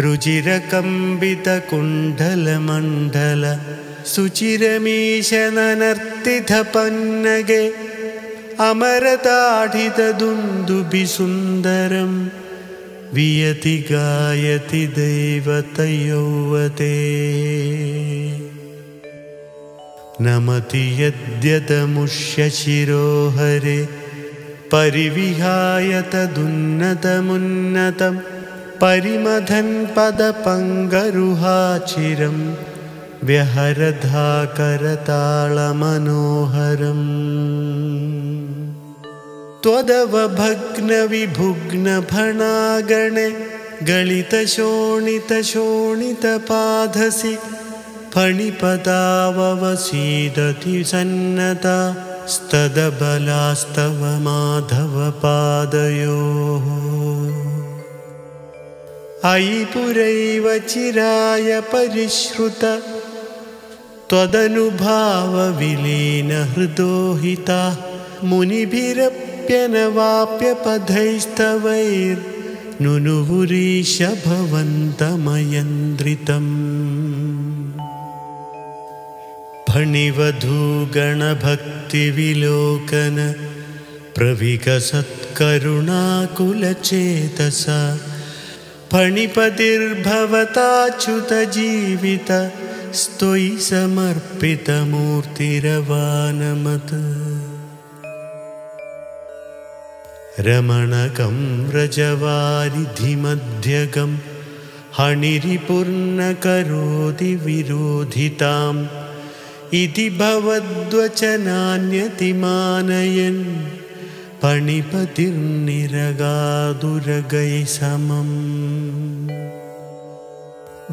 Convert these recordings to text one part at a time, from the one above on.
रुचिरकम्बितकुण्डलमण्डल सुचिरमीशननर्तितपन्नगे अमरताडितदुन्दुभिसुन्दरं वियति गायति दैवतयौवते नमति यद्यदमुष्यशिरोहरे परिविहाय तदुन्नतमुन्नतं परिमथन् पदपङ्गरुहाचिरं व्यहरधाकरताळमनोहरम् त्वदवभग्नविभुग्नफणागणे गलितशोणितशोणितपादसि फणिपदाववसीदति सन्नता स्तदबलास्तव माधवपादयोः अयि पुरैव चिराय परिश्रुत त्वदनुभावविलीनहृदोहिता मुनिभिरप्यनवाप्यपदैस्तवैर्नुनुवुरीश भवन्तमयन्द्रितम् फणिवधूगणभक्तिविलोकन प्रविकसत्करुणाकुलचेतसा फणिपतिर्भवताच्युतजीवित स्तोयि समर्पितमूर्तिरवानमत् रमणकं व्रजवारिधिमध्यगं हणिरिपुर्नकरोति विरोधिताम् इति भवद्वचनान्यतिमानयन् फणिपतिर्निरगादुरगै समम्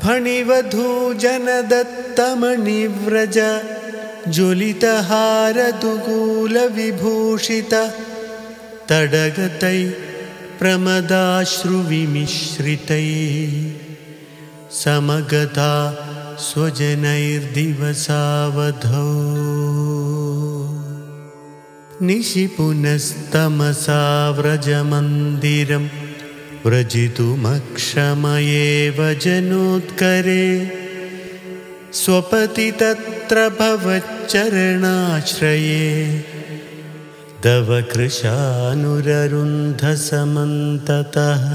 फणिवधूजनदत्तमणिव्रज ज्वलितहारदुकूलविभूषित तडगतै प्रमदाश्रुविमिश्रितै समगता स्वजनैर्दिवसावधौ निशिपुनस्तमसा व्रजमन्दिरं व्रजितुमक्षमयेव जनोत्करे स्वपति तत्र भवच्चरणाश्रये तव कृशानुररुन्धसमन्ततः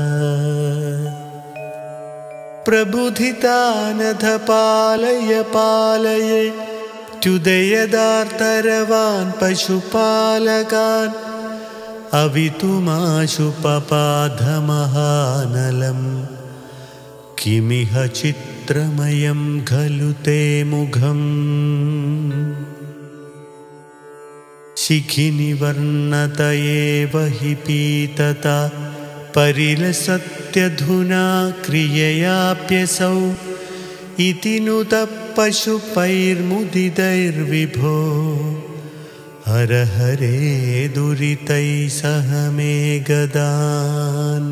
प्रबुधितानथ पालय पालय च्युदयदार्तरवान् पशुपालकान् अवितुमाशुपपाधमहानलं किमिह चित्रमयं खलु ते मुखम् शिखिनिवर्णत एव हि पीतता परिलसत्यधुना क्रिययाप्यसौ इति नुत पशुपैर्मुदितैर्विभो हर हरे दुरितैः सह मे गदान्